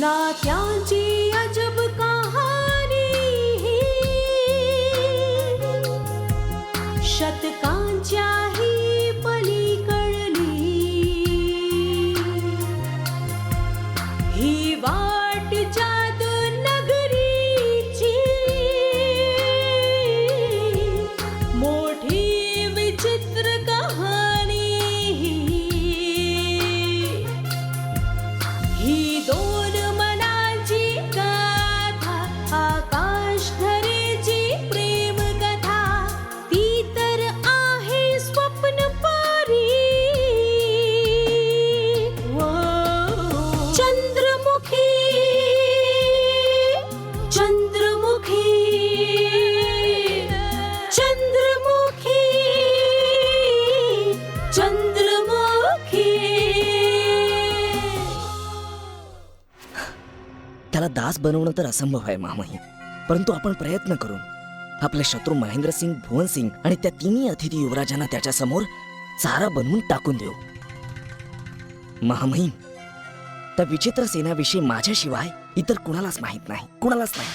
नात्यांची अजब कहाणी शतकांच्याही पलीकडली ही वाट जादू नगरीची मोठी विचित्र कहाणी ही दोन मनांची गाथा आकाश धरेची प्रेम कथा ती तर आहे स्वप्न परी चंद्रमुखी चंद्रमुखी चंद्रमुखी चंद्रमुखी. त्याला दास बनवणं तर असंभव आहे महामहिम, परंतु आपण प्रयत्न करून आपले शत्रू महेंद्रसिंग, भुवनसिंग आणि त्या तिन्ही अतिथी युवराजांना त्याच्या समोर चारा बनवून टाकून देऊ. महामहिम, त्या विचित्र सेनाविषयी माझ्याशिवाय इतर कुणालाच माहित नाही, कुणालाच नाही.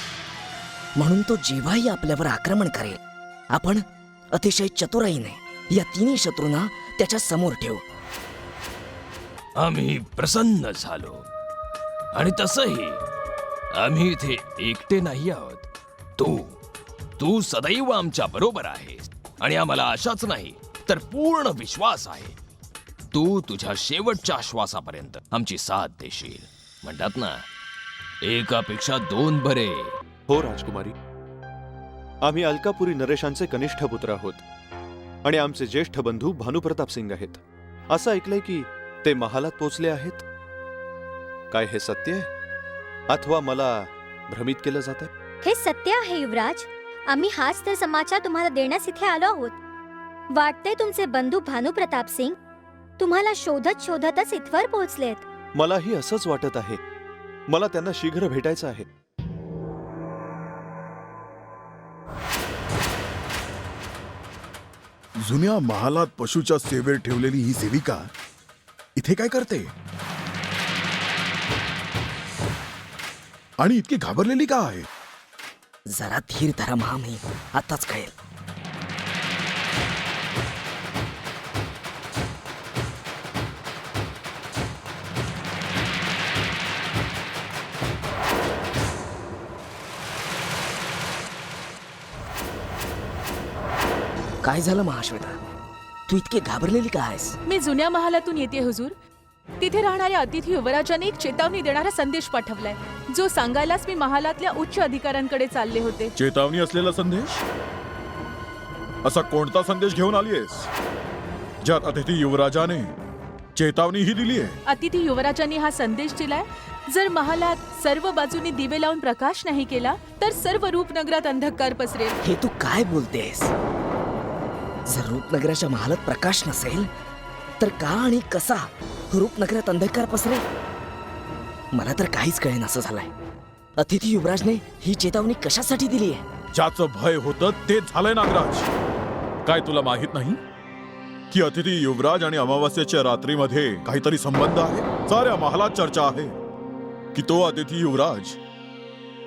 म्हणून तो जेव्हाही आपल्यावर आक्रमण करेल आपण अतिशय चतुराईने या तिन्ही शत्रूंना त्याच्या समोर ठेवू. आम्ही प्रसन्न झालो आणि तसही आम्ही इथे एकटे नाही आहोत. तू सदैव आमच्या बरोबर आहेस आणि आम्हाला आशाच नाही तर पूर्ण विश्वास आहे. तू तुझ्या शेवटच्या श्वासापर्यंत आमची साथ देशील. म्हणतात ना, एकापेक्षा दोन बरे. हो राजकुमारी, आम्ही अलकापुरी नरेशांचे कनिष्ठ पुत्र आहोत आणि आमचे ज्येष्ठ बंधू भानुप्रताप सिंग आहेत. असं ऐकलंय की ते महालात पोचले आहेत. काय हे सत्य आहे अथवा मला भ्रमित केलं जात आहे? हे सत्य आहे युवराज. आम्ही हाच तर समाचार तुम्हाला देण्यास इथे आलो आहोत. वाटते तुमचे बंधू भानुप्रताप सिंग तुम्हाला शोधत शोधतच इथवर पोहोचलेत. मलाही असंच वाटत आहे. मला त्यांना शीघ्र भेटायचं आहे. जुन्या महालात पशुच्या सेवेवर ठेवलेली ही सेविका इथे काय करते आणि इतकी घाबरलेली का आहे? जरा धीर धरा महामहिम, आताच कळेल. काय झालं महाश्वेता? तू इतकी घाबरलेली का आहेस? मी जुन्या महालातून येते हुजूर. तिथे राहणाऱ्या अतिथी युवराजाने एक चेतावणी देणारा संदेश पाठवलाय, जो सांगायलाच मी महालातल्या उच्च अधिकाऱ्यांकडे चालले होते. चेतावणी असलेला संदेश? असा कोणता संदेश घेऊन आलीयस ज्यात अतिथी युवराजाने चेतावणी ही दिली आहे? अतिथी युवराजांनी हा संदेश दिलाय, जर महालात सर्व बाजूनी दिवे लावून प्रकाश नाही केला तर सर्व रूपनगरात अंधकार पसरेल. हे तू काय बोलतेस? जर रूपनगराच्या महालात प्रकाश नसेल तर का आणि कसा रूपनगरात अंधकार पसरेल? मला तर काहीच कळेन असं झालंय. अतिथी युवराजने ही चेतावणी कशासाठी दिली आहे? ज्याचं भय होतं ते झालंय नागराज. काय तुला माहित नाही की अतिथी युवराज आणि अमावास्येच्या रात्रीमध्ये काहीतरी संबंध आहे? साऱ्या महालात चर्चा आहे की तो अतिथी युवराज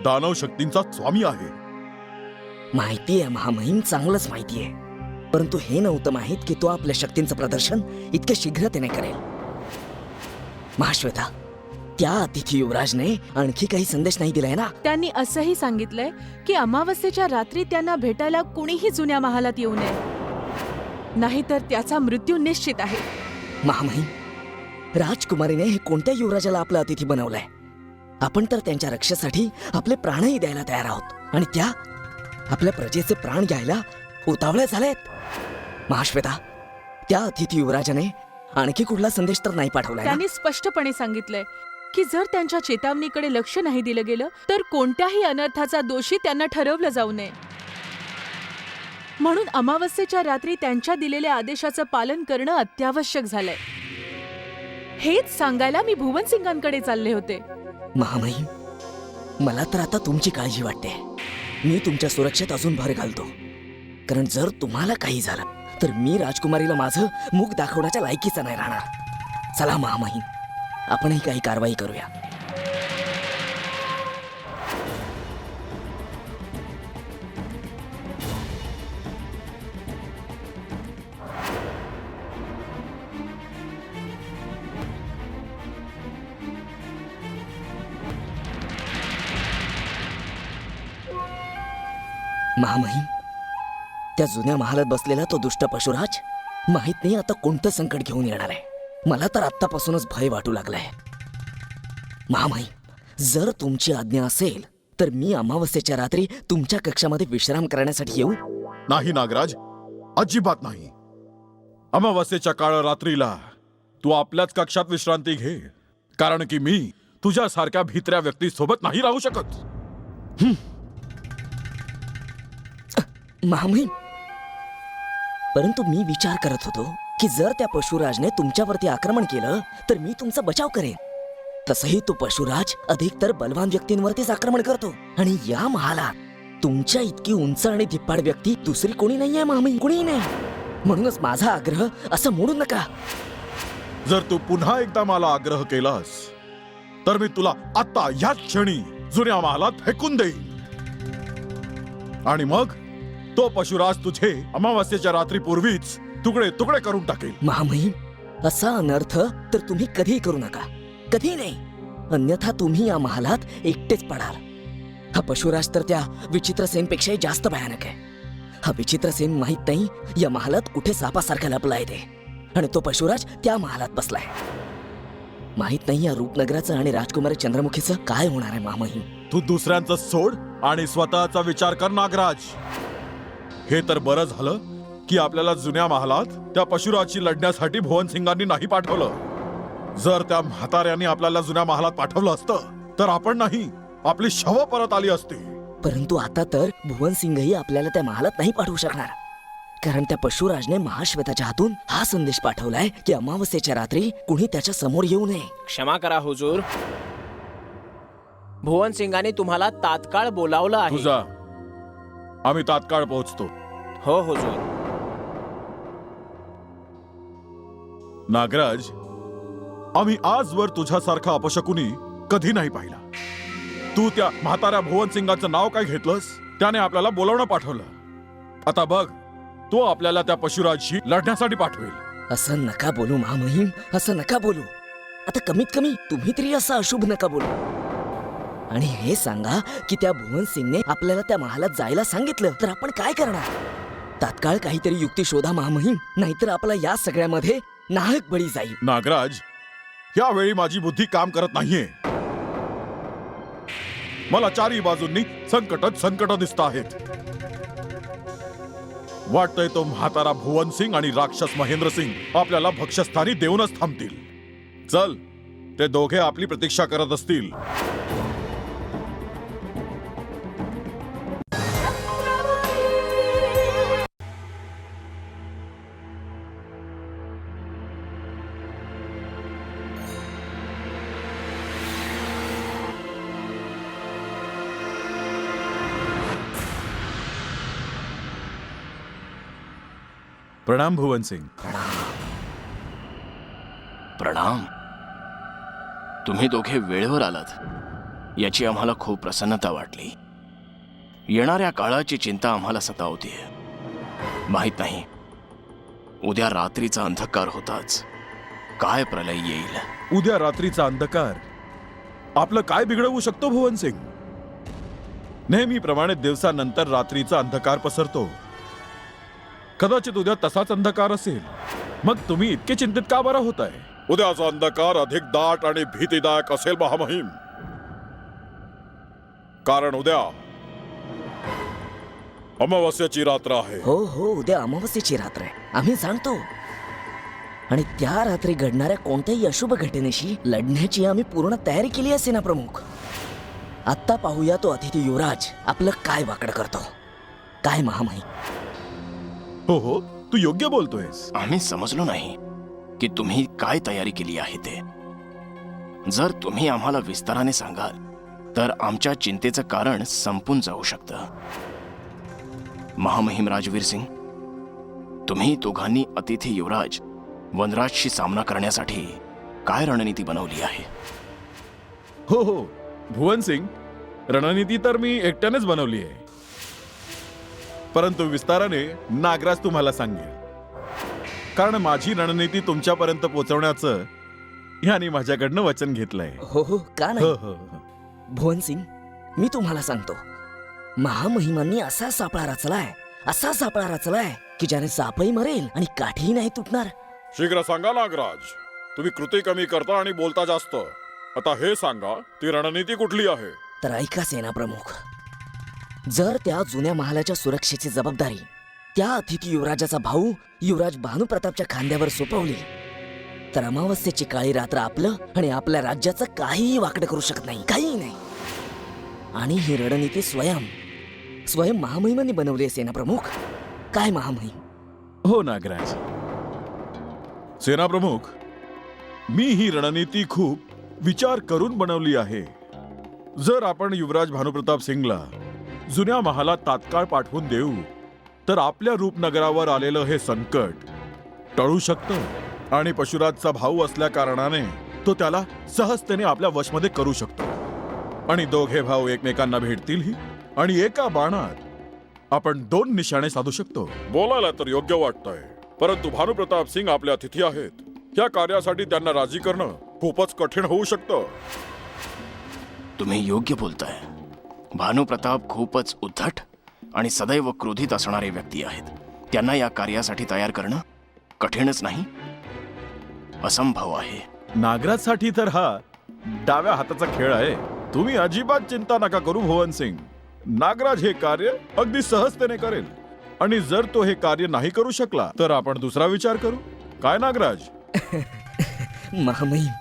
दानव शक्तींचा स्वामी आहे. माहिती आहे महामहिम, चांगलंच माहिती आहे. परंतु हे नव्हतं माहित की तो आपल्या शक्तींचं प्रदर्शन इतक्या शीघ्रतेने करेल. महाश्वेता, त्या अतिथी युवराजने आणखी काही संदेश नाही दिलाय ना? त्यांनी असंही सांगितलंय की अमावस्येच्या रात्री त्यांना भेटायला कुणीही जुन्या महालात येऊ नये, नाहीतर त्याचा मृत्यू निश्चित आहे. महामहिम, राजकुमारीने हे कोणत्या युवराजाला आपलं अतिथी बनवलंय? आपण तर त्यांच्या रक्षेसाठी आपले प्राणही द्यायला तयार आहोत आणि त्या आपल्या प्रजेचे प्राण घ्यायला उतावळ्या झालेत. महाश्वेता, त्या अतिथी युवराजाने आणखी कुठला संदेश तर नाही पाठवलाय? त्यांनी स्पष्टपणे सांगितलंय की जर त्यांच्या चेतावणीकडे लक्ष नाही दिलं गेलं तर कोणत्याही अनर्थाचा दोषी त्यांना ठरवलं जाऊ नये. म्हणून अमावस्येच्या रात्री त्यांच्या दिलेल्या आदेशाचं पालन करणं अत्यावश्यक झालंय. हेच सांगायला मी भुवनसिंगांकडे चालले होते. महामहिम, मला तर आता तुमची काळजी वाटते. मी तुमच्या सुरक्षेत अजून भर घालतो, कारण जर तुम्हाला काही झालं तर मी राजकुमारीला माझं मुख दाखवण्याच्या लायकीचा नाही राहणार. चला महामहिम, आपणही काही कारवाई करूया. महामहिम, त्या जुन्या महालात बसलेला तो दुष्ट पशुराज माहित नाही आता कोणतं संकट घेऊन येणार आहे. मला तर आत्तापासूनच भय वाटू लागलाय. महामहिम, जर तुमची आज्ञा असेल तर मी अमावस्येच्या रात्री तुमच्या कक्षामध्ये विश्राम करण्यासाठी येऊ. नाही नागराज, अजिबात नाही. अमावस्येच्या काळ रात्रीला तू आपल्याच कक्षात विश्रांती घे, कारण की मी तुझ्यासारख्या भित्र्या व्यक्ती सोबत नाही राहू शकत. महामहिम, परंतु मी विचार करत होतो की जर त्या पशुराजने तुमच्यावरती आक्रमण केलं तर मी तुमचा बचाव करेन. तसंही तो पशुराज अधिकतर बलवान व्यक्तींवरतीच आक्रमण करतो आणि या महालात तुमच्या इतकी उंच आणि धिप्पाड व्यक्ती दुसरी कोणी नाहीये महामहिम, कोणीही नाही. म्हणूनच माझा आग्रह असं मोडू नका. जर तू पुन्हा एकदा मला आग्रह केलास तर मी तुला आता याच क्षणी जुन्या महालात फेकून देईन आणि मग तो पशुराज तुझे अमावस्येच्या रात्रीपूर्वीच तुकडे तुकडे करून टाकेल. महामहिम, असा अनर्थ तर तुम्ही कधीही करू नका, कधी नाही. अन्यथा तुम्ही या महालात एकटेच पडाल. हा पशुराज तर त्या विचित्रसेनपेक्षाही जास्त भयानक आहे. हा विचित्रसेन माहित नाही या महालात कुठे सापासारखा लपलाय ते, आणि तो पशुराज त्या महालात बसलाय. माहित नाही या रूपनगराचं आणि राजकुमारी चंद्रमुखीचं काय होणार आहे. महामहिम, तू दुसऱ्यांचं सोड आणि स्वतःचा विचार कर नागराज. हे तर बरं झालं की आपल्याला जुन्या महालात त्या पशुराजशी लढण्यासाठी भुवनसिंगांनी नाही पाठवलं. जर त्या म्हाताऱ्यांनी आपल्याला जुन्या महालात पाठवलं असतं तर आपण नाही, आपली शव परत आली असती. परंतु आता तर भुवनसिंगही आपल्याला त्या महालात नाही पाठवू शकणार, कारण त्या पशुराजने महाश्वेताच्या हातून हा संदेश पाठवलाय की अमावस्येच्या रात्री कुणी त्याच्या समोर येऊ नये. क्षमा करा हुजूर, भुवन सिंगाने तुम्हाला तात्काळ बोलावलं आहे. तुझा आम्ही तात्काळ पोहोचतो. हो हुजूर. नागराज, आम्ही आजवर तुझ्यासारखा अपशकुनी कधी नाही पाहिला. तू त्या म्हाताऱ्या भुवनसिंगाचं नाव काय घेतलंस? त्याने आपल्याला बोलावणं पाठवलं. आता बघ, तो आपल्याला त्या पशुराजशी लढण्यासाठी पाठवेल. असं नका बोलू महामहिम, असं नका बोलू. आता कमीत कमी तुम्ही तरी असं अशुभ नका बोलू. आणि हे सांगा की त्या भुवनसिंगने आपल्याला त्या महालात जायला सांगितलं तर आपण काय करणार? तात्काळ काहीतरी युक्ती शोधा महामहिम, नाहीतर आपला या सगळ्यामध्ये नाहक बळी जाईल. नागराज, यावेळी माझी बुद्धी काम करत नाहीये. मला चारही बाजूंनी संकट दिसत आहेत. वाटतंय तो म्हातारा भुवनसिंग आणि राक्षस महेंद्रसिंग आपल्याला भक्ष्यस्थानी देऊनच थांबतील. चल, ते दोघे आपली प्रतीक्षा करत असतील. प्रणाम भुवनसिंग. प्रणाम. तुम्ही दोघे वेळेवर आलात याची आम्हाला खूप प्रसन्नता वाटली. येणाऱ्या काळाची चिंता आम्हाला सतावतीये. माहित नाही उद्या रात्रीचा अंधकार होताच काय प्रलय येईल. उद्या रात्रीचा अंधकार आपलं काय बिघडवू शकतो भुवनसिंग? नेहमीप्रमाणे दिवसानंतर रात्रीचा अंधकार पसरतो. कदाचित उद्या तसाच अंधकार असेल. मग तुम्ही इतके चिंतित का बरं होताय? उद्याचा अंधकार अधिक दाट आणि भीतीदायक असेल महामहिम, कारण उद्या अमावस्येची रात्र आहे. हो हो, उद्या अमावस्येची रात्र आहे, आम्ही जाणतो. आणि त्या रात्री घडणाऱ्या कोणत्याही अशुभ घटनेशी लढण्याची आम्ही पूर्ण तयारी केली असे ना प्रमुख. आत्ता पाहूया तो अतिथी युवराज आपलं काय वाकड करतो. काय महामहिम? हो हो, तू योग्य बोलतोयस. आम्ही समजलो नाही की तुम्ही काय तयारी केली आहे ते. जर तुम्ही आम्हाला विस्ताराने सांगाल तर आमच्या चिंतेचं कारण संपून जाऊ शकतं. महामहिम राजवीर सिंग, तुम्ही दोघांनी अतिथी युवराज वनराजशी सामना करण्यासाठी काय रणनीती बनवली आहे? हो हो भुवनसिंग, रणनीती तर मी एकट्यानेच बनवली आहे, परंतु विस्ताराने नागराज तुम्हाला सांगेल. कारण माझी रणनीती तुमच्यापर्यंत पोहोचवण्याचं याने माझ्याकडनं वचन घेतलंय. हो हो, का हो नाही. हो. भुवनसिंग, मी तुम्हाला सांगतो, महामहिमांनी असा सापळा रचलाय की ज्याने सापही मरेल आणि काठीही नाही तुटणार. शीघ्र सांगा नागराज, तुम्ही कृती कमी करता आणि बोलता जास्त. आता हे सांगा, ती रणनीती कुठली आहे? तर ऐका सेना प्रमुख, जर त्या जुन्या महालाच्या सुरक्षेची जबाबदारी त्या अतिथी युवराजाचा भाऊ युवराज भानुप्रतापच्या खांद्यावर सोपवली तर अमावस्येची काळी रात्र आपलं आणि आपल्या राज्याचं काहीही वाकडं करू शकत नाही, काहीही नाही. आणि ही रणनीती स्वयं महामहिमांनी बनवली आहे सेना प्रमुख. काय महामहिम? हो नागराज. सेनाप्रमुख, मी ही रणनीती खूप विचार करून बनवली आहे. जर आपण युवराज भानुप्रताप सिंगला जुन्या महालात तात्काळ पाठवून देऊ तर आपल्या रूपनगरावर आलेलं हे संकट टळू शकतं आणि पशुराजचा भाऊ असल्या कारणाने तो त्याला सहजतेने आपल्या वशमध्ये करू शकतो आणि दोघे भाऊ एकमेकांना भेटतीलही आणि एका बाणात आपण 2 निशाणे साधू शकतो. बोलायला तर योग्य वाटतंय, परंतु भानुप्रताप सिंग आपले अतिथी आहेत. या कार्यासाठी त्यांना राजी करणं खूपच कठीण होऊ शकतं. तुम्ही योग्य बोलताय. भानुप्रताप खूपच उद्धट आणि सदैव क्रोधित असणारे व्यक्ती आहेत. त्यांना या कार्यासाठी तयार करणं कठीणच नाही, असंभव आहे. नागराजसाठी तर हा डाव्या हाताचा खेळ आहे. तुम्ही अजिबात चिंता नका करू भुवन सिंग. नागराज हे कार्य अगदी सहजतेने करेल आणि जर तो हे कार्य नाही करू शकला तर आपण दुसरा विचार करू. काय नागराज? महामहिम,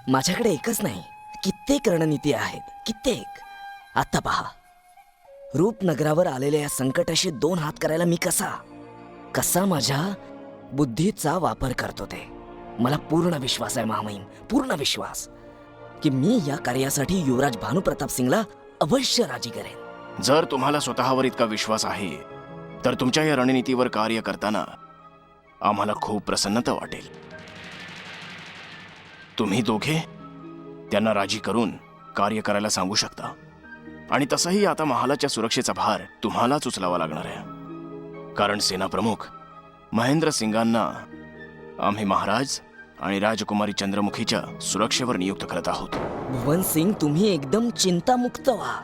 माझ्याकडे एकच नाही, कित्येक रणनीती आहेत, कित्येक. आता पहा, रूपनगरावर आलेल्या या संकटाशी 2 हात करायला मी कसा माझ्या बुद्धीचा वापर करतो ते. मला पूर्ण विश्वास आहे महामहिम, पूर्ण विश्वास की मी या कार्यासाठी युवराज भानुप्रताप सिंगला अवश्य राजी करेन. जर तुम्हाला स्वतःवर इतका विश्वास आहे तर तुमच्या या रणनीतीवर कार्य करताना आम्हाला खूप प्रसन्नता वाटेल. तुम्ही दोघे त्यांना राजी करून कार्य करायला सांगू शकता आणि तसंही आता महालाच्या सुरक्षेचा भार तुम्हालाच उचलावा लागणार आहे. कारण सेनाप्रमुख महेंद्र सिंगांना आम्ही महाराज आणि राजकुमारी चंद्रमुखीच्या सुरक्षेवर नियुक्त करत आहोत. भुवन सिंग, तुम्ही एकदम चिंतामुक्त व्हा,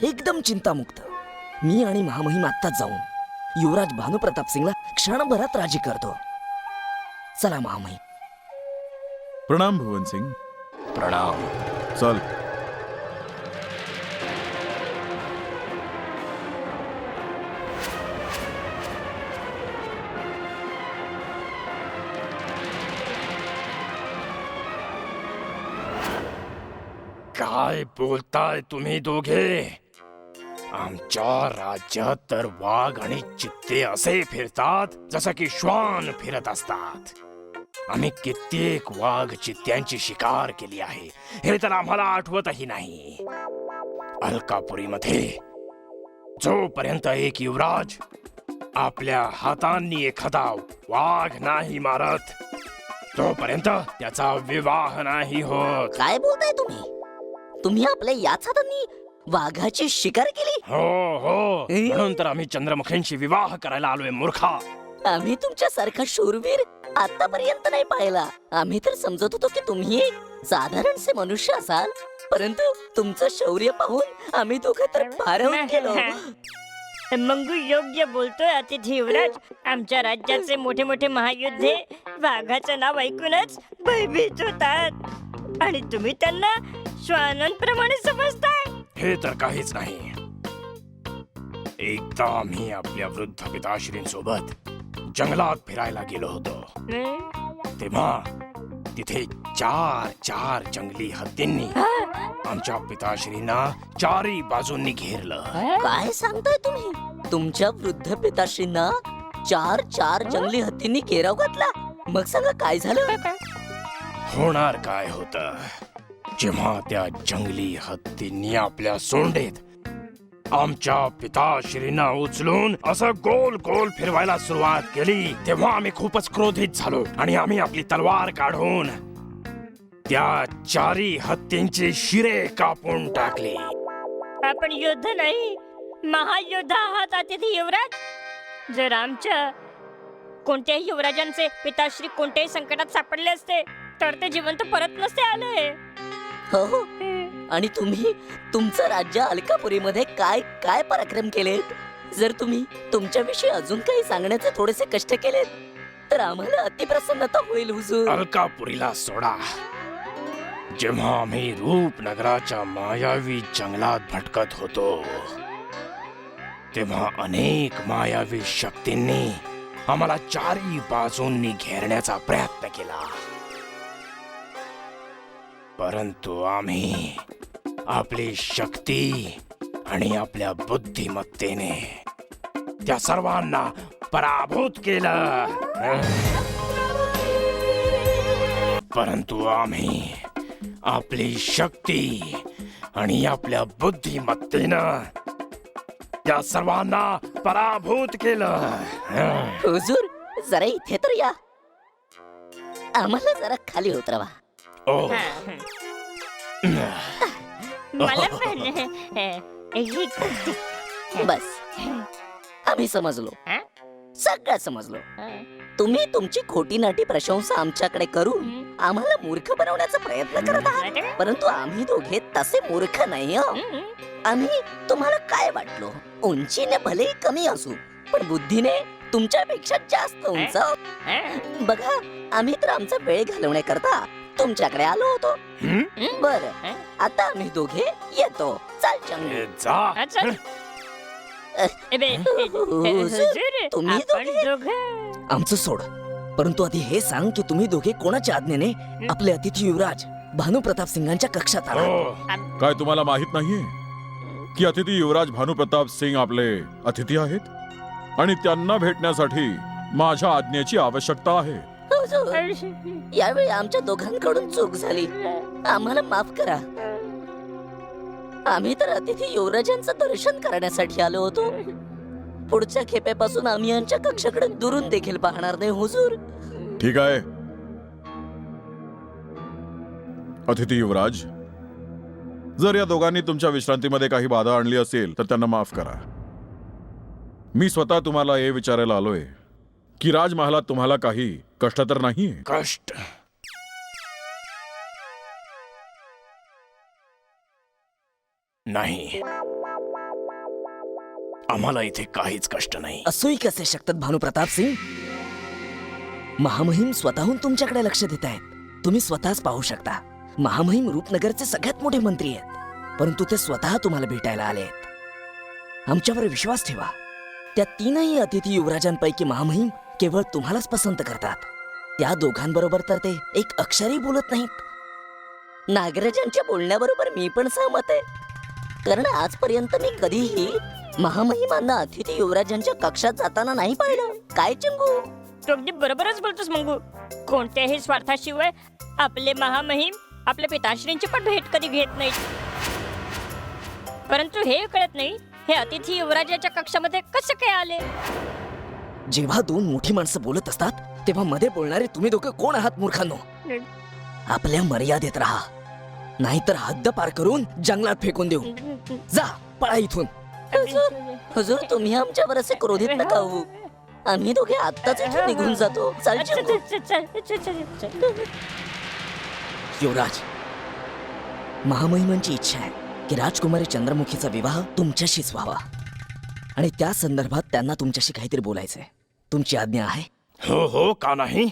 एकदम चिंतामुक्त. मी आणि महामहिम आत्ताच जाऊन युवराज भानुप्रताप सिंगला क्षणभरात राजी करतो. चला महामहिम. प्रणाम भुवन सिंग. प्रणाम. चल. काय बोलताय तुम्ही दोघे? आमच्या राज्यात तर वाघ आणि चित्ते असे फिरतात जसं की श्वान फिरत असतात. आम्ही कित्येक वाघ चित्त्यांची शिकार केली आहे, हे तर आम्हाला आठवतही नाही. अलकापुरीमध्ये जोपर्यंत एक युवराज आपल्या हातांनी एखादा वाघ नाही मारत तोपर्यंत त्याचा विवाह नाही होत. काय बोलताय तुम्ही आपल्या याच हातांनी वाघाची शिकार केली? हो, म्हणून तर आम्ही चंद्रमुखींशी विवाह करायला आलोय मूर्खा. आम्ही तुमच्यासारखा शूरवीर आतापर्यंत नाही पाहिला. आम्ही तर समजत होतो की तुम्ही एक साधारणसे मनुष्य असाल, परंतु तुमचं शौर्य पाहून आम्ही दोघं तर भारावून गेलो. मग योग्य बोलतोय अतिथी युवराज. आमच्या राज्याचे मोठे मोठे महायुद्धे वाघाचं नाव ऐकूनच भयभीत होतात आणि तुम्ही त्यांना श्वानांप्रमाणे समजताय. हे तर काहीच नाही. एकदा आम्ही आपल्या वृद्ध पिताश्रींसोबत जंगलात फिरायला गेलो होतो. तेव्हा तिथे 4 जंगली हत्तींनी आमच्या पिताश्रींना 4 बाजूंनी घेरलं. काय सांगताय तुम्ही? तुमच्या वृद्ध पिताश्रींना 4 जंगली हत्तींनी घेराव घातला? मग सांगा काय झालं? होणार काय होतं, जेव्हा त्या जंगली हत्तींनी आपल्या सोंडेत आमच्या पिताश्रींना उचलून असं गोल गोल फिरवायला सुरुवात केली तेव्हा आम्ही खूपच क्रोधित झालो आणि आम्ही आपली तलवार काढून त्या 4 हत्तींची शिरे कापून टाकली. आपण युद्ध नाही, महायुद्ध आहात अतिथी युवराज. जर आमच्या कोणत्याही युवराजांचे पिताश्री कोणत्याही संकटात सापडले असते तर ते जिवंत परत नसते आले. हो, आणि तुम्ही तुमचं राज्य अलकापुरीमध्ये काय काय पराक्रम केलेत. जर तुम्ही तुमच्याविषयी अजून काही सांगण्याचे थोडेसे कष्ट केलेत तर आम्हाला अतिप्रसन्नता होईल हुजूर. अलकापुरीला सोडा. जेव्हा आम्ही रूपनगराच्या मायावी जंगलात भटकत होतो तेव्हा अनेक मायावी शक्तींनी आम्हाला चारी बाजूंनी घेरण्याचा प्रयत्न केला, परंतु आम्ही आपली शक्ती आणि आपल्या बुद्धिमत्तेने त्या सर्वांना पराभूत केलं. परंतु आम्ही आपली शक्ती आणि आपल्या बुद्धिमत्तेनं त्या सर्वांना पराभूत केलं. हुजूर जरा इथे तर या, आम्हाला जरा खाली उतरवा. ओ मला पण ही कुस्ती. बस आम्ही समजलो, हा? सगळं समजलो. तुम्ही तुमची खोटी नाटी प्रशंसा आमच्याकडे करून आम्हाला मूर्ख बनवण्याचा प्रयत्न करत आहात, परंतु आम्ही दोघे तसे मूर्ख नाही हं. आम्ही तुम्हाला काय वाटलो, उंचीने भले कमी असू पण बुद्धीने तुमच्यापेक्षा जास्त उंच. बघा आम्ही तर आमचा वेळ घालवण्याकरता तुमच्याकडे आलो होतो. बर आता आम्ही दोघे येतो. चाल चंगू. अच्छा. तुम्ही दोघे? आमचं सोड, परंतु आधी हे सांग की तुम्ही दोघे कोणाच्या आज्ञेने आपले अतिथी युवराज भानुप्रताप सिंगांच्या कक्षात आला. काय तुम्हाला माहित नाहीये की अतिथी युवराज भानुप्रताप सिंग आपले अतिथी आहेत आणि त्यांना भेटण्यासाठी माझ्या आज्ञेची आवश्यकता आहे. हुजूर, यावेळी आमच्या दोघांकडून चूक झाली, आम्हाला माफ करा. आम्ही तर अतिथी युवराजांचं दर्शन करण्यासाठी आलो होतो. पुढच्या खेपेपासून आम्ही यांच्या कक्षाकडे दुरून देखील पाहणार नाही हुजूर. ठीक आहे अतिथी युवराज, जर या दोघांनी तुमच्या विश्रांतीमध्ये काही बाधा आणली असेल तर त्यांना माफ करा. मी स्वतः तुम्हाला हे विचारायला आलोय की राजमहालात तुम्हाला काही कष्ट तर नाहीये? कष्ट नाही, आम्हाला इथे काहीच कष्ट नाही. असोही कसे शकतात भानुप्रताप सिंग? महामहिम स्वतःहून तुमच्याकडे लक्ष देत आहेत. तुम्ही स्वतःच पाहू शकता, महामहिम रूपनगरचे सगळ्यात मोठे मंत्री आहेत, परंतु ते स्वतः तुम्हाला भेटायला आले आहेत. आमच्यावर विश्वास ठेवा. त्या तीनही अतिथी युवराजांपैकी महामहिम केवळ तुम्हालाच पसंत करतात. त्या दोघांबरोबर तर ते एक अक्षरही बोलत नाहीत. नागराजांच्या बोलण्याबरोबर मी पण सहमत आहे, कारण आजपर्यंत मी कधीही महामहिमांना अतिथी युवराजांच्या कक्षात जाताना नाही पाहिलं. काय चंगू? तू अगदी बरोबरच बोलतोस मंगू. कोणत्याही स्वार्थाशिवाय आपले महामहिम आपल्या पिताश्रींची पण भेट कधी घेत नाहीत. परंतु हे कळत नाही, हे अतिथी युवराजाच्या कक्षामध्ये कसे काय आले? जेव्हा दोन मोठी माणसं बोलत असतात तेव्हा मध्ये बोलणारे तुम्ही दोघं कोण आहात मूर्खांनो? आपल्या मर्यादेत राहा, नाहीतर हद्द पार करून जंगलात फेकून देऊ. जा पळा इथून. हुजूर तुम्ही आमच्यावर असे क्रोधित नका होऊ. आम्ही दोघे आत्ताच इथून निघून जातो. चाल चंगू. युवराज, महामहिमांची इच्छा आहे की राजकुमारी चंद्रमुखीचा विवाह तुमच्याशीच व्हावा आणि त्या संदर्भात त्यांना तुमच्याशी काहीतरी बोलायचंय. तुमची आज्ञा आहे? हो हो, का नाही.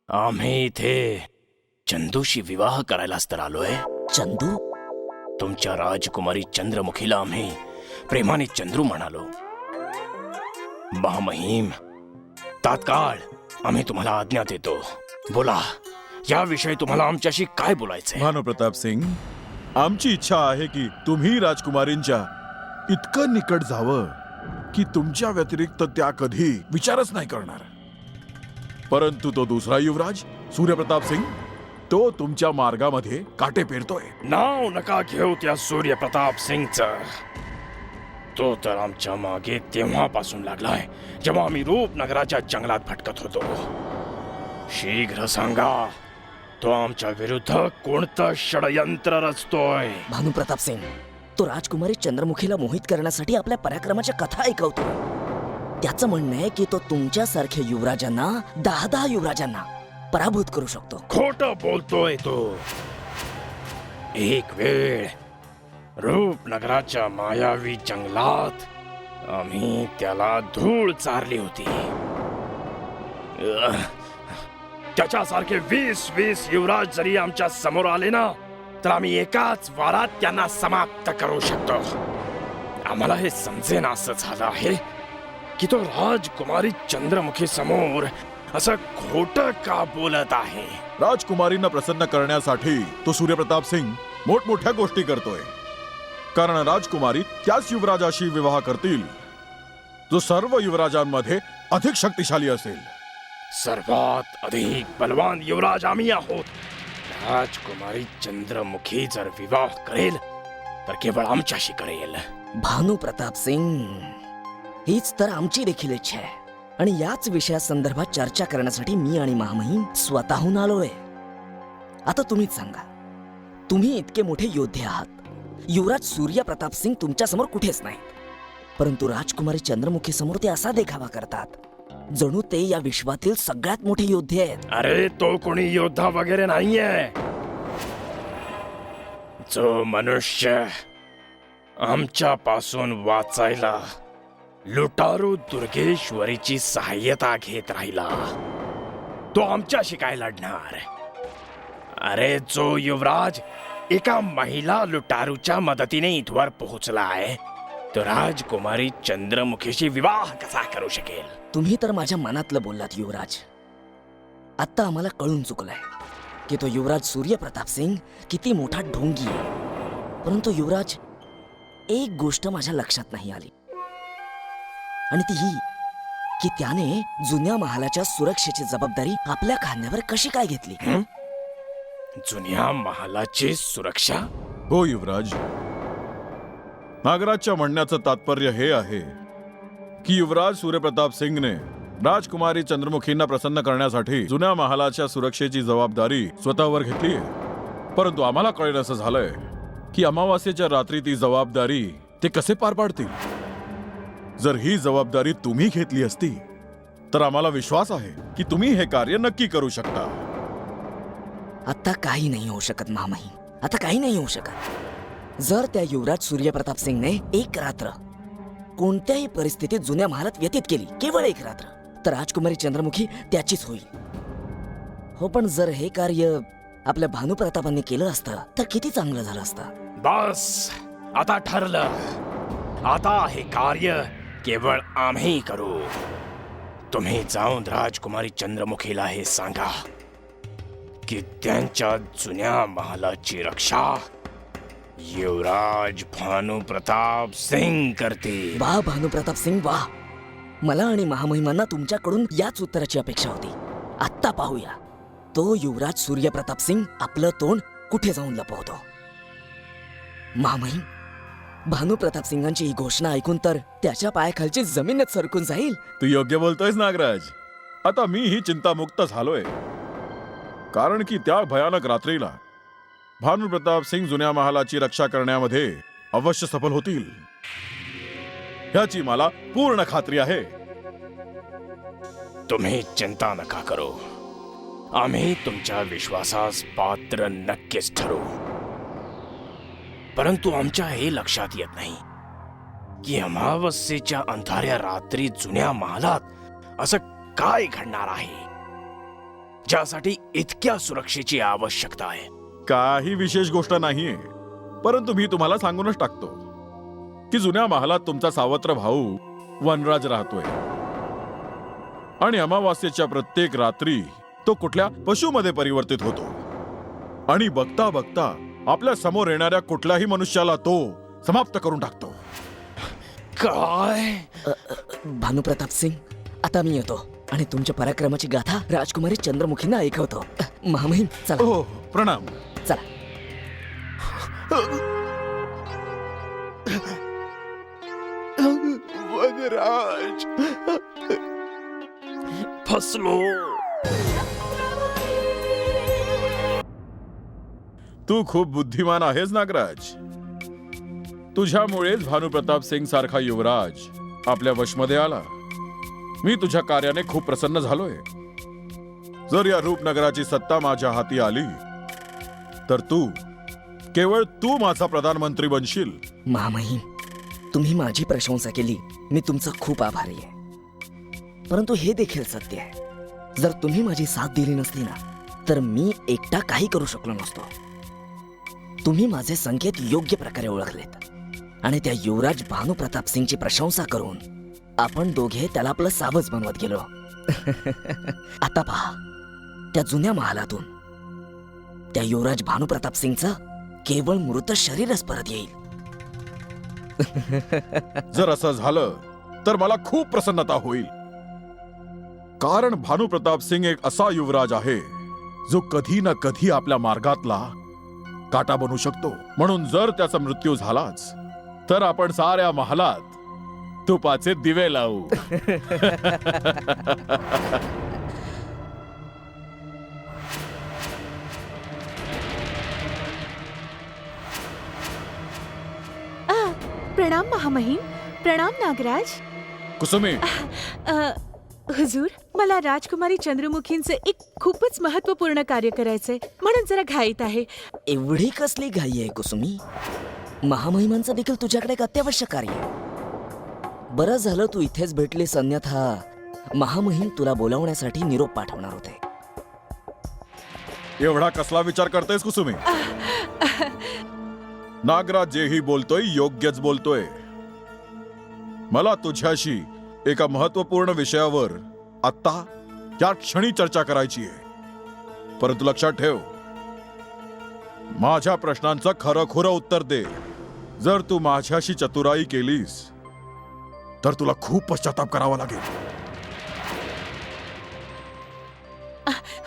आम्ही इथे चंदूशी विवाह करायलाच तर आलोय. चंदू? तुमच्या राजकुमारी चंद्रमुखीला आम्ही प्रेमाने चंद्रू म्हणालो. महामहिम, तात्काळ आम्ही तुम्हाला आज्ञा देतो. बोला, याविषयी तुम्हाला आमच्याशी काय बोलायचंय? भानुप्रताप सिंग, आमची इच्छा आहे की तुम्ही राजकुमारींच्या इतकं निकट जावं की तुमच्या व्यतिरिक्त त्या कधी विचारच नाही करणार. परंतु तो दुसरा युवराज सूर्यप्रताप सिंग, तो तुमच्या मार्गामध्ये काटे पेरतोय. नाव नका घेऊ त्या सूर्यप्रताप सिंगचं. तो तर आमच्या मागे तेव्हापासून लागलाय जेव्हा आम्ही रूपनगराच्या जंगलात भटकत होतो. शीघ्र सांगा, तो आमच्या विरुद्ध कोणतं षडयंत्र रचतोय? भानुप्रताप सिंग, तो राजकुमारी चंद्रमुखीला मोहित करण्यासाठी आपल्या पराक्रमाच्या कथा ऐकवतो. त्याचं म्हणणं आहे की तो तुमच्यासारख्या युवराजांना 10 युवराजांना पराभूत करू शकतो. खोटं बोलतोय तो. एक वेळ रूपनगराच्या मायावी जंगलात आम्ही त्याला धूळ चारली होती. त्याच्यासारखे 20-20 युवराज जरी आमच्या समोर आले ना, तर आम्ही एकाच वारात त्यांना समाप्त करू शकतो. आम्हाला हे समजेना असं झालं आहे की तो राजकुमारी चंद्रमुखी समोर असं खोटं का बोलत आहे. राजकुमारींना प्रसन्न करण्यासाठी तो सूर्यप्रताप सिंग मोठमोठ्या गोष्टी करतोय. कारण राजकुमारी त्याच युवराजाशी विवाह करतील जो सर्व युवराजांमध्ये अधिक शक्तिशाली असेल. सर्वात अधिक बलवान युवराज आम्ही आहोत. राजकुमारी चंद्रमुखी जर विवाह करेल तर केवळ आमच्याशी करेल. भानू प्रताप सिंग, हीच तर आमची देखील इच्छा आहे. आणि याच विषयासंदर्भात चर्चा करण्यासाठी मी आणि महामहिम स्वतःहून आलोय. आता तुम्हीच सांगा, तुम्ही इतके मोठे योद्धे आहात. युवराज सूर्य प्रताप सिंग तुमच्या समोर कुठेच नाही, परंतु राजकुमारी चंद्रमुखी समोर ते असा देखावा करतात जणू ते या विश्वातील सगळ्यात मोठे योद्धे आहेत. अरे तो कोणी योद्धा वगैरे नाहीये. जो मनुष्य आमच्या पासून वाचायला लुटारू दुर्गेश्वरीची सहाय्यता घेत राहिला, तो आमच्याशी काय लढणार. अरे जो युवराज एका महिला लुटारूच्या मदतीने इथवर पोहोचलाय, तो राजकुमारी चंद्रमुखीशी विवाह कसा करू शकेल. तुम्ही तर माझ्या मनातलं बोललात युवराज. आता आम्हाला कळून चुकलंय की तो युवराज सूर्यप्रताप सिंग किती मोठा ढोंगी आहे. परंतु युवराज, एक गोष्ट माझ्या लक्षात नाही आली, आणि ती ही की त्याने जुन्या महालाच्या सुरक्षेची जबाबदारी आपल्या खांद्यावर कशी काय घेतली. जुन्या महालाची सुरक्षा? हो युवराज, नागराजच्या म्हणण्याचं तात्पर्य हे आहे की युवराज सूर्यप्रताप सिंगने राजकुमारी चंद्रमुखींना प्रसन्न करण्यासाठी जुन्या महालाच्या सुरक्षेची जबाबदारी स्वतःवर घेतली आहे. परंतु आम्हाला कळेल असं झालंय की अमावास्येच्या रात्री ती जबाबदारी ते कसे पार पाडतील. जर ही जबाबदारी तुम्ही घेतली असती तर आम्हाला विश्वास आहे की तुम्ही हे कार्य नक्की करू शकता. आता काही नाही होऊ शकत महामहिम, आता काही नाही होऊ शकत. जर त्या युवराज सूर्यप्रताप सिंगने एक रात्र कोणत्याही परिस्थितीत जुन्या महालात व्यतीत केली, केवळ एक रात्र, तर राजकुमारी चंद्रमुखी त्याचीच होईल. हो, पण जर हे कार्य आपल्या भानुप्रतापांनी केलं असतं तर किती चांगलं झालं असतं. बस, आता ठरलं. आता हे कार्य केवळ आम्ही करू. तुम्ही जाऊन राजकुमारी चंद्रमुखीला हे सांगा की त्यांच्या जुन्या महालाची रक्षा युवराज भानुप्रताप सिंग करते. वा भानुप्रताप सिंग वा. मला आणि महामहिमांना तुमच्याकडून याच उत्तराची अपेक्षा होती. आत्ता पाहूया तो युवराज सूर्यप्रताप सिंग आपलं तोंड कुठे जाऊन लपवतो. महामहिम, भानुप्रताप सिंगांची ही घोषणा ऐकून तर त्याच्या पायाखालची जमीनच सरकून जाईल. तू योग्य बोलतोयस नागराज. आता मी ही चिंतामुक्त झालोय, कारण की त्या भयानक रात्रीला भानुप्रताप सिंग जुन्या महालाची रक्षा करण्यामध्ये अवश्य सफल होतील, ह्याची मला पूर्ण खात्री आहे. तुम्ही चिंता नका करू. आम्ही तुमच्या विश्वासास पात्र नक्कीच ठरू. परंतु आमच्या हे लक्षात येत नाही की अमावस्येच्या अंधाऱ्या रात्री जुन्या महालात असं काय घडणार आहे ज्यासाठी इतक्या सुरक्षेची आवश्यकता आहे. काही विशेष गोष्ट नाहीये, परंतु मी तुम्हाला सांगूनच टाकतो की जुन्या महालात तुमचा सावत्र भाऊ वनराज राहतोय आणि अमावास्येच्या प्रत्येक रात्री तो कुठल्या पशुमध्ये परिवर्तित होतो आणि बघता बघता आपल्या समोर येणाऱ्या कुठल्याही मनुष्याला तो समाप्त करून टाकतो. काय? भानुप्रताप सिंग, आता मी येतो आणि तुमच्या पराक्रमाची गाथा राजकुमारी चंद्रमुखींना ऐकवतो. महामहिम चला. हो, प्रणाम. चला. वनराज, फसलो. तू खूप बुद्धिमान आहेस नागराज. तुझ्यामुळेच भानुप्रताप सिंग सारखा युवराज आपल्या वशमध्ये आला. मी तुझ्या कार्याने खूप प्रसन्न झालोय. जर या रूपनगराची सत्ता माझ्या हाती आली तर तू केवळ तू माझा प्रधानमंत्री बनशील. महामहिम, तुम्ही माझी प्रशंसा केली, मी तुमचा खूप आभारी आहे. परंतु हे देखील सत्य आहे, जर तुम्ही माझी साथ दिली नसती ना, तर मी एकटा काही करू शकलो नसतो. तुम्ही माझे संकेत योग्य प्रकारे ओळखलेत आणि त्या युवराज भानुप्रताप सिंगची प्रशंसा करून आपण दोघे त्याला आपलं सावज बनवत गेलो. आता पहा, त्या जुन्या महालातून त्या युवराज भानुप्रताप सिंगचं केवळ मृत शरीरच परत येईल. जर असं झालं तर मला खूप प्रसन्नता होईल, कारण भानुप्रताप सिंग एक असा युवराज आहे जो कधी ना कधी आपल्या मार्गातला काटा बनू शकतो. म्हणून जर त्याचा मृत्यू झालाच तर आपण साऱ्या महालात तुपाचे दिवे लावू. प्रणाम महामहिम. प्रणाम नागराज. कुसुमी, हुजूर, मला राजकुमारी चंद्रमुखींचे एक खूपच महत्वपूर्ण कार्य करायचंय, म्हणून जरा घाईत आहे. एवढी कसली घाई आहे कुसुमी? महामहिमांचं देखील तुझ्याकडे एक अत्यावश्यक कार्य आहे. बरं झालं तू इथेच भेटलीस, अन्यथा महामहिम तुला बोलावण्यासाठी निरोप पाठवणार होते. एवढा कसला विचार करतेस कुसुमी? नागराज जेही बोलतोय योग्यच बोलतोय. मला तुझ्याशी एका महत्वपूर्ण विषयावर आत्ता या क्षणी चर्चा करायची आहे. परंतु लक्षात ठेव, माझ्या प्रश्नांचं खरंखुरं उत्तर दे. जर तू माझ्याशी चतुराई केलीस तर तुला खूप पश्चाताप करावा लागेल.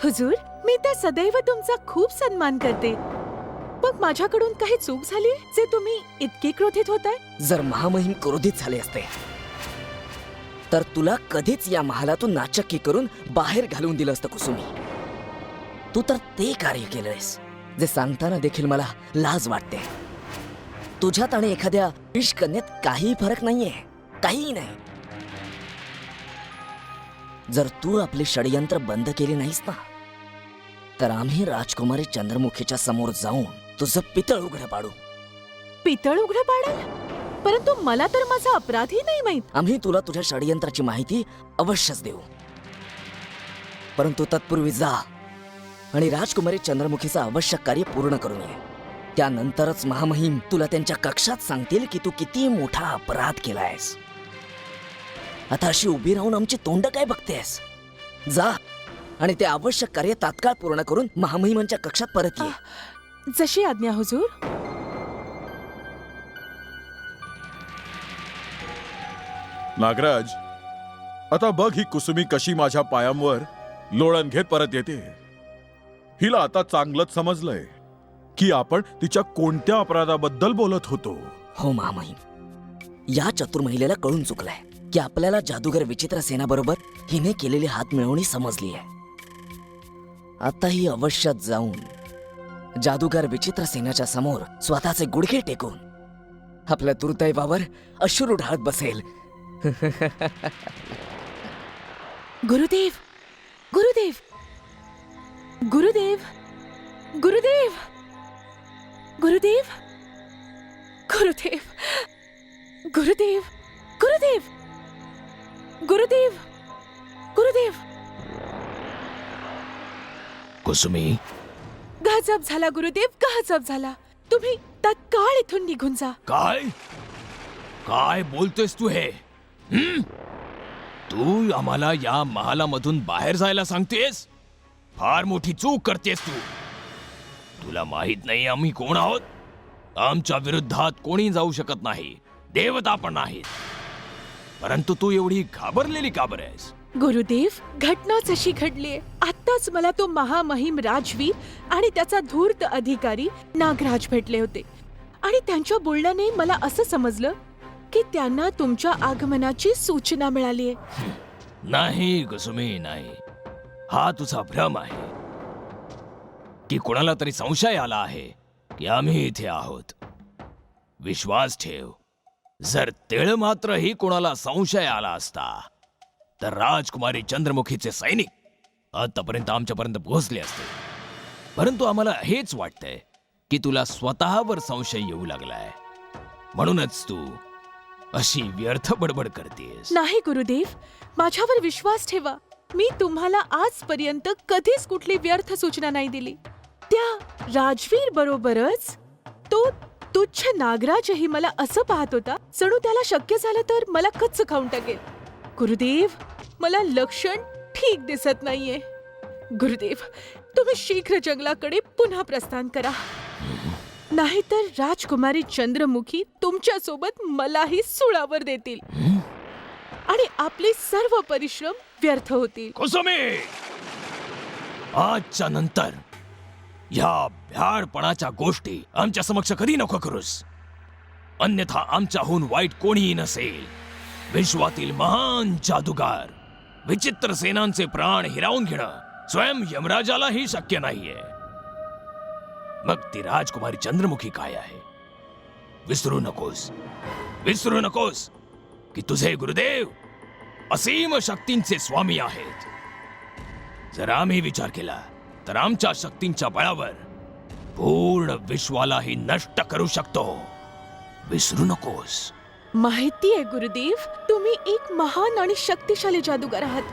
हुजूर, मी तर सदैव तुमचा खूप सन्मान करते. मग माझ्याकडून काही चूक झाली जे तुम्ही इतके क्रोधित होताय? जर महामहिम क्रोधित झाले असते तर तुला कधीच या महालातून नाचक्की करून बाहेर घालवून दिलं असतं कुसुमी. तू तर ते कार्य केलंयस जे सांगताना देखील मला लाज वाटते. तुझ्यात आणि एखाद्या ईशकन्येत काही फरक नाहीये, काहीही नाही. जर तू आपले षडयंत्र बंद केले नाहीस ना, तर आम्ही राजकुमारी चंद्रमुखीच्या समोर जाऊन तुझं पितळ उघडं पाडू. पितळ उघडं पाडाल? परंतु मला तर माझा अपराधही नाही माहित. आम्ही तुला तुझ्या षडयंत्राची माहिती अवश्यच देऊ, परंतु तत्पूर्वी जा आणि राजकुमारी चंद्रमुखीचं आवश्यक कार्य पूर्ण करून ये. त्यानंतरच महामहिम तुला त्यांच्या कक्षात सांगतील की तू किती मोठा अपराध केलायस. आता अशी उभी राहून आमची तोंड काय बघतेस? जा आणि ते आवश्यक कार्य तात्काळ पूर्ण करून महामहिमांच्या कक्षात परत ये. जशी आज्ञा हुजूर. नागराज, आता बघ ही कुसुमी कशी माझ्या पायांवर लोळण घेत परत येते. हिला आता चांगलंच समजलंय की आपण तिच्या कोणत्या अपराधाबद्दल बोलत होतो. हो महामहिम, या चतुर महिलेला कळून चुकलंय की आपल्याला जादूगर विचित्र सेनाबरोबर हिने केलेली हात मिळवणी समजली आहे. आता ही अवश्य जाऊन जादूगार विचित्र सेनाच्या समोर स्वतःचे गुडघे टेकून आपल्या दुर्दैवावर अश्रू ढाळत बसेल. गुरुदेव, गुरुदेव, गुरुदेव, गुरुदेव, गुरुदेव, गुरुदेव, गुरुदेव, गुरुदेव, गुरुदेव, गुरुदेव. कुसुमी, गजब झाला गुरुदेव, गजब झाला. तुम्ही तत्काळ इथून निघून जा. काय काय बोलतोयस तू हे? तू आम्हाला या महालामधून बाहेर जायला सांगतेस? फार मोठी चूक करतेस तू. तुला माहित नाही आम्ही कोण आहोत? आमच्या विरुद्धात कोणी जाऊ शकत नाही, देवता पण नाहीत. परंतु तू एवढी घाबरलेली का बरं आहेस? गुरुदेव, घटनाच अशी घडलीये. आत्ताच मला तो महामहिम राजवीर आणि त्याचा धूर्त अधिकारी नागराज भेटले होते आणि त्यांच्या बोलण्याने मला असं समजलं की त्यांना तुमच्या आगमनाची सूचना मिळालीये. नाही कुसुमी, नाही. हा तुझा भ्रम आहे की कोणाला तरी संशय आला आहे की आम्ही इथे आहोत. विश्वास ठेव, जर तेळ मात्रही कोणाला संशय आला असता तर राजकुमारी चंद्रमुखीचे सैनिक आतापर्यंत आमच्यापर्यंत पोहोचले असते. परंतु आम्हाला हेच वाटतंय की तुला स्वतःवर संशय येऊ लागलाय. म्हणूनच तू अशी व्यर्थ बडबड करतेस. नाही गुरुदेव, माझ्यावर विश्वास ठेवा. मी तुम्हाला आजपर्यंत कधीच कुठली व्यर्थ सूचना नाही दिली. त्या राजवीर बरोबरच तो तुच्छ नागराजही मला असं पाहत होता जणू त्याला शक्य झालं तर मला कच्च खाऊन टाकेल. गुरुदेव, मला लक्षण ठीक दिसत नाहीये. गुरुदेव, तुम्ही शीघ्र जंगलाकडे पुन्हा प्रस्थान करा, नाहीतर राजकुमारी चंद्रमुखी तुमच्या सोबत मलाही सुळावर देतील आणि आपले सर्व परिश्रम व्यर्थ होतील. कुसुमे, आजच्या नंतर या भ्याडपणाच्या गोष्टी आमच्या समक्ष कधी नको करूस. अन्यथा आमच्याहून वाईट कोणीही नसेल. विश्वातील महान जादूगार विचित्र सेनांचे प्राण हिरावून घेणं स्वयं यमराजालाही शक्य नाहीये. मग ती राजकुमारी चंद्रमुखी काय आहे? विसरू नकोस की तुझे गुरुदेव असीम शक्तींचे स्वामी आहेत. जर आम्ही विचार केला तर आमच्या शक्तींच्या बळावर पूर्ण विश्वालाही नष्ट करू शकतो. विसरू नकोस. माहितीये गुरुदेव, तुम्ही एक महान आणि शक्तिशाली जादूगार आहात,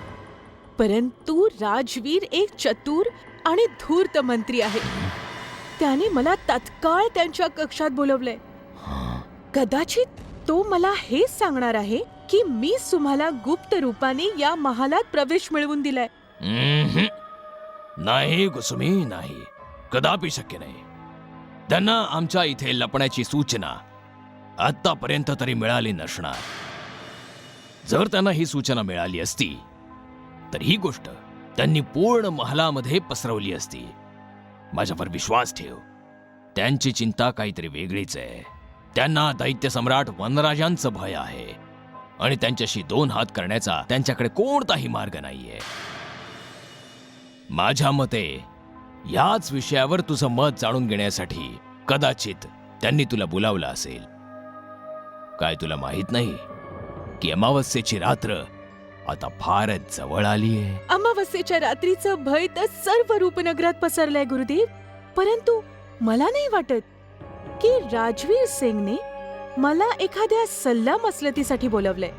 परंतु राजवीर एक चतुर आणि धूर्त मंत्री आहे. त्याने मला तत्काळ त्यांच्या कक्षात बोलवलंय. कदाचित तो मला हेच सांगणार आहे की मी तुम्हाला गुप्त रूपाने या महालात प्रवेश मिळवून दिलाय. नाही कुसुमी, नाही, कदापि शक्य नाही. त्यांना आमच्या इथे लपण्याची सूचना आतापर्यंत तरी मिळाली नसणार. जर त्यांना ही सूचना मिळाली असती तर ही गोष्ट त्यांनी पूर्ण महालामध्ये पसरवली असती. माझ्यावर विश्वास ठेव, त्यांची चिंता काहीतरी वेगळीच आहे. त्यांना दैत्य सम्राट वनराजांचं भय आहे आणि त्यांच्याशी 2 हात करण्याचा त्यांच्याकडे कोणताही मार्ग नाहीये. माझ्या मते याच विषयावर तुझं मत जाणून घेण्यासाठी कदाचित त्यांनी तुला बोलावलं असेल. काय तुला माहित नाही की अमावस्येची रात्र आता फारच जवळ आलीये? अमावस्येच्या रात्रीचं भय तर सर्व रूपनगरात पसरलंय गुरुदेव, परंतु मला नाही वाटत की राजवीर सिंगने मला एखाद्या सल्ला मसलतीसाठी बोलवलंय.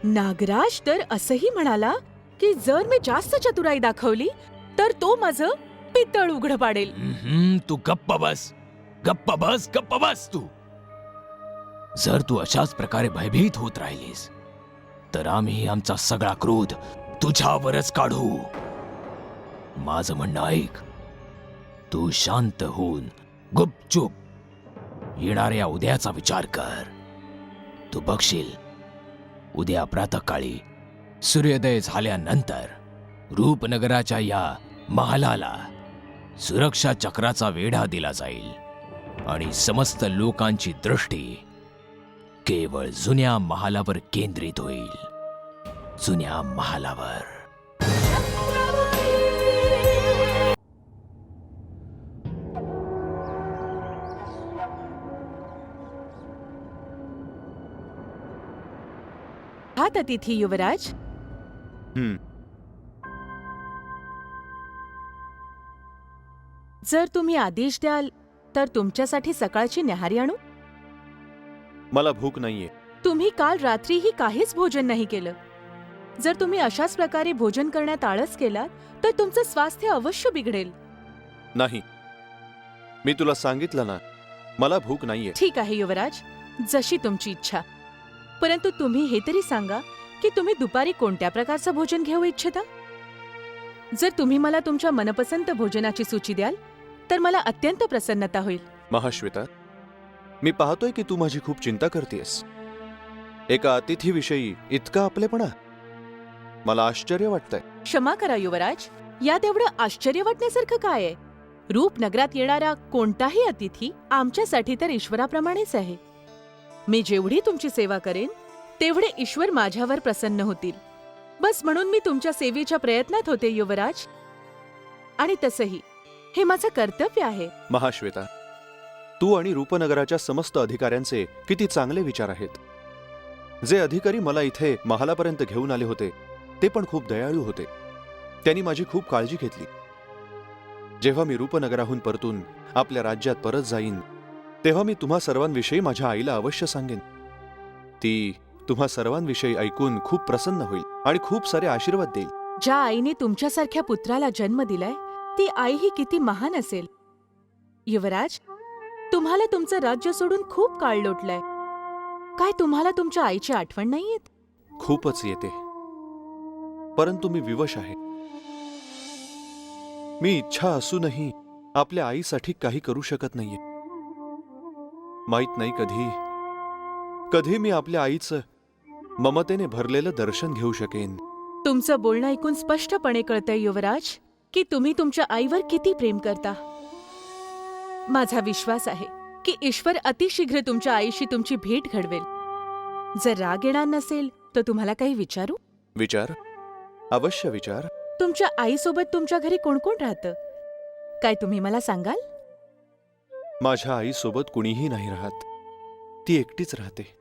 नागराज तर असंही म्हणाला की जर मी जास्त चतुराई दाखवली तर तो माझं पितळ उघड पाडेल. तू गप्प बस तू. जर तू अशाच प्रकारे भयभीत होत राहिलीस तर आम्ही आमचा सगळा क्रोध तुझ्यावरच काढू. माझं म्हणणं ऐक. तू शांत होऊन गुपचूप येणाऱ्या उद्याचा विचार कर. तू बघशील, उद्या प्रातःकाळी सूर्योदय झाल्यानंतर रूपनगराच्या या महालाला सुरक्षा चक्राचा वेढा दिला जाईल आणि समस्त लोकांची दृष्टी केवळ जुन्या महालावर केंद्रित होईल. जुन्या महालावर. हात अतिथी युवराज. जर तुम्ही आदेश द्याल तर तुमच्यासाठी सकाळची न्याहारी आणू. मला भूक नाहीये. तुम्ही काल रात्रीही काहीच भोजन नाही केलं. जर तुम्ही अशाच प्रकारे भोजन करण्यात आळस केलात तर तुमचं स्वास्थ्य अवश्य बिघडेल. नाही, मी तुला सांगितलं ना, मला भूक नाहीये. ठीक आहे युवराज, जशी तुमची इच्छा. परंतु तुम्ही हे तरी सांगा की तुम्ही दुपारी कोणत्या प्रकारचं भोजन घेऊ इच्छिता. जर तुम्ही मला तुमच्या मनपसंत भोजनाची सूची द्याल तर मला अत्यंत प्रसन्नता होईल. महाश्वेता, मी पाहतोय की तू माझी खूप चिंता करतेस. एका अतिथीविषयी इतका आपलेपणा, मला आश्चर्य वाटतंय. क्षमा करा युवराज, यात एवढं आश्चर्य वाटण्यासारखं काय आहे. रूपनगरात येणारा कोणताही अतिथी आमच्यासाठी तर ईश्वराप्रमाणेच आहे. मी जेवढी तुमची सेवा करेन तेवढे ईश्वर माझ्यावर प्रसन्न होतील. बस म्हणून मी तुमच्या सेवेच्या प्रयत्नात होते युवराज, आणि तसंही हे माझं कर्तव्य आहे. महाश्वेता, तू आणि रूपनगराच्या समस्त अधिकाऱ्यांचे किती चांगले विचार आहेत. जे अधिकारी मला इथे महालापर्यंत घेऊन आले होते ते पण खूप दयाळू होते. त्यांनी माझी खूप काळजी घेतली. जेव्हा मी रूपनगराहून परतून आपल्या राज्यात परत जाईन तेव्हा मी तुम्हा सर्वांविषयी माझ्या आईला अवश्य सांगेन. ती तुम्हा सर्वांविषयी ऐकून खूप प्रसन्न होईल आणि खूप सारे आशीर्वाद देईल. ज्या आईने तुमच्यासारख्या पुत्राला जन्म दिलाय ती आई ही किती महान असेल. युवराज, तुम्हाला तुमचं राज्य सोडून खूप काळ लोटलाय. काय तुम्हाला तुमच्या आईची आठवण नाही येत? खूपच येते, परंतु मी विवश आहे. मी इच्छा असूनही आपल्या आईसाठी काही करू शकत नाहीये. माहित नाही कधी मी आपल्या आईचं ममतेने भरलेलं दर्शन घेऊ शकेन. तुमचं बोलणं ऐकून स्पष्टपणे कळतंय युवराज की तुम्ही तुमच्या आईवर किती प्रेम करता. माझा विश्वास आहे की ईश्वर अतिशीघ्र तुमच्या आईशी तुमची भेट घडवेल. जर राग येणार नसेल तर तुम्हाला काही विचारू? विचार, अवश्य विचार. तुमच्या आईसोबत तुमच्या घरी कोण कोण राहतं? काय तुम्ही मला सांगाल? माझ्या आईसोबत कुणीही नाही राहत. ती एकटीच राहते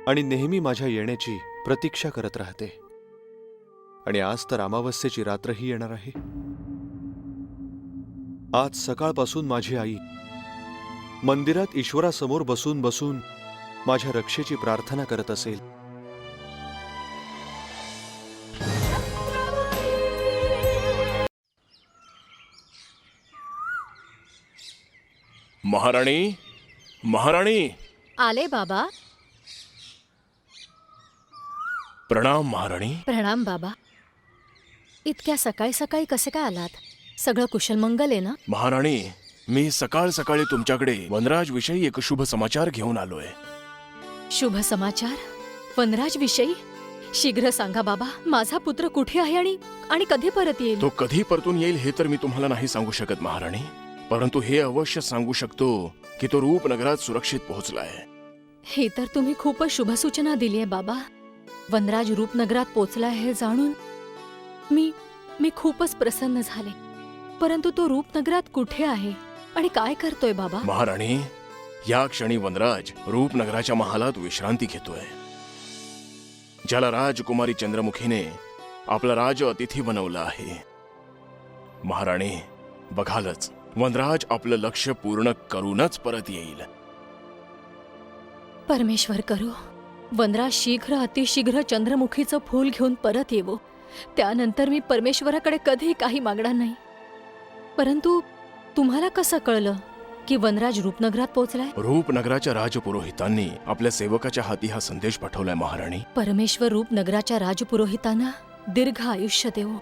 आणि नेहमी माझ्या येण्याची प्रतीक्षा करत राहते. आणि आज तर अमावस्येची रात्रही येणार आहे. आज सकाळपासून माझी आई मंदिरात ईश्वरासमोर बसून बसून माझ्या रक्षेची प्रार्थना करत असेल. महाराणी, महाराणी. आले बाबा. प्रणाम महाराणी. प्रणाम बाबा. इतक्या सकाळी सकाळी कसे काय आलात? सगळं कुशल मंगल आहे ना? महाराणी, मी सकाळ सकाळी तुमच्याकडे वनराज विषयी एक शुभ समाचार घेऊन आलोय. शुभ समाचार? वनराज विषयी? शीघ्र सांगा बाबा. माझा पुत्र कुठे आहे आणि कधी परत येईल? तो कधी परतून येईल हे तर मी तुम्हाला नाही सांगू शकत महाराणी, परंतु हे अवश्य सांगू शकतो की तो रूपनगरात सुरक्षित पोहोचलाय. हे तर तुम्ही खूपच शुभ सूचना दिली आहे बाबा. वनराज रूपनगरात पोचलाय हे जाणून मी खूपच प्रसन्न झाले. परंतु तो रूपनगरात कुठे आहे आणि काय करतोय बाबा? महाराणी, या क्षणी वनराज रूपनगराच्या महालात विश्रांती घेतोय. ज्याला राजकुमारी चंद्रमुखीने आपला राज अतिथी बनवलं आहे. महाराणी, बघालच वनराज आपलं लक्ष्य पूर्ण करूनच परत येईल. परमेश्वर करो वनराज शीघ्र अतिशीघ्र चंद्रमुखीचं फूल घेऊन परत येवो. त्यानंतर मी परमेश्वराकडे कधी काही मागणार नाही. परंतु तुम्हाला कसं कळलं की वनराज रूपनगरात पोहोचलाय? रूपनगराच्या राजपुरोहितांनी आपल्या सेवकाच्या हाती हा संदेश पाठवलाय महाराणी. परमेश्वर रूपनगराच्या राजपुरोहितांना दीर्घ आयुष्य देवो.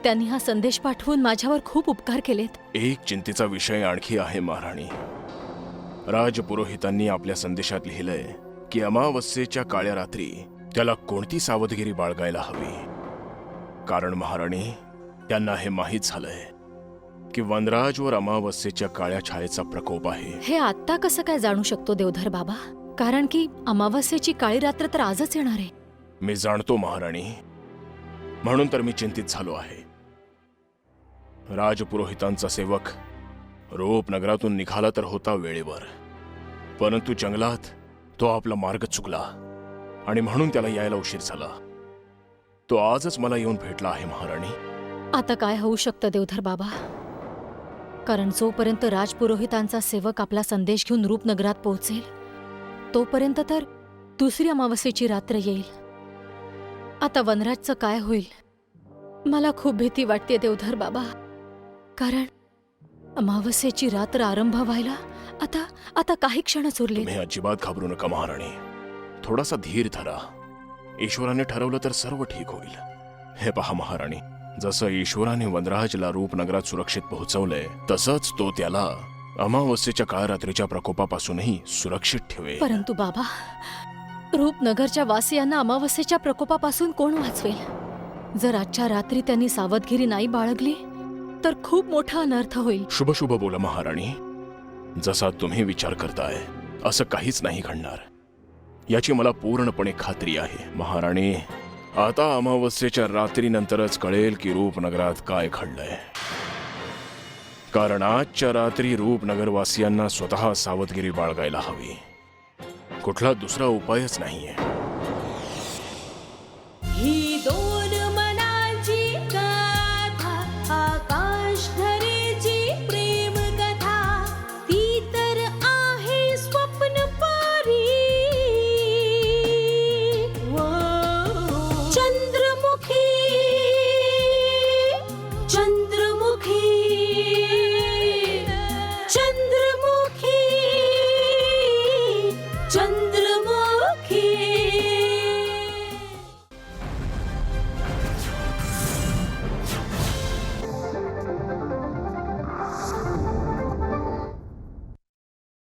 त्यांनी हा संदेश पाठवून माझ्यावर खूप उपकार केलेत. एक चिंतेचा विषय आणखी आहे महाराणी. राजपुरोहितांनी आपल्या संदेशात लिहिलंय की अमावस्येच्या काळ्या रात्री त्याला कोणती सावधगिरी बाळगायला हवी. कारण महाराणी, त्यांना हे माहीत झालंय की वनराजवर अमावस्येच्या काळ्या छायेचा प्रकोप आहे. हे आत्ता कसं काय जाणू शकतो देवधर बाबा? कारण की अमावस्येची काळी रात्र तर आजच येणार आहे. मी जाणतो महाराणी, म्हणून तर मी चिंतित झालो आहे. राजपुरोहितांचा सेवक रूपनगरातून निघाला तर होता वेळेवर, परंतु जंगलात तो आपला मार्ग चुकला आणि म्हणून त्याला यायला उशीर झाला. तो आजच मला येऊन भेटला आहे महाराणी. आता काय होऊ शकतं देवधर बाबा? कारण जोपर्यंत राजपुरोहितांचा सेवक आपला संदेश घेऊन रूपनगरात पोहोचेल तोपर्यंत तर दुसरी अमावस्येची रात्र येईल. आता वनराजचं काय होईल? मला खूप भीती वाटते देवधर बाबा. कारण अमावस्येची रात्र आरंभ व्हायला आता काही क्षणच उरले. तुम्ही अजिबात घाबरू नका महाराणी. थोडासा धीर धरा. ईश्वराने ठरवलं तर सर्व ठीक होईल. हे पहा महाराणी, जसं ईश्वराने वनराजला रूपनगरात सुरक्षित पोहोचवलंय तसंच तो त्याला अमावस्येच्या काळरात्रीच्या प्रकोपापासूनही सुरक्षित ठेवेल. परंतु बाबा, रूपनगरच्या वासियांना अमावस्येच्या प्रकोपापासून कोण वाचवेल? जर आजच्या रात्री त्यांनी सावधगिरी नाही बाळगली तर खूप मोठा अनर्थ होईल. शुभ शुभ बोला महाराणी. जसा तुम्ही विचार करताय असं काहीच नाही घडणार याची मला पूर्णपणे खात्री आहे महाराणी. आता अमावस्येच्या रात्रीनंतरच कळेल की रूपनगरात काय घडलंय. कारण आजच्या रात्री रूपनगरवासियांना स्वतः सावधगिरी बाळगायला हवी. कुठला दुसरा उपायच नाहीये.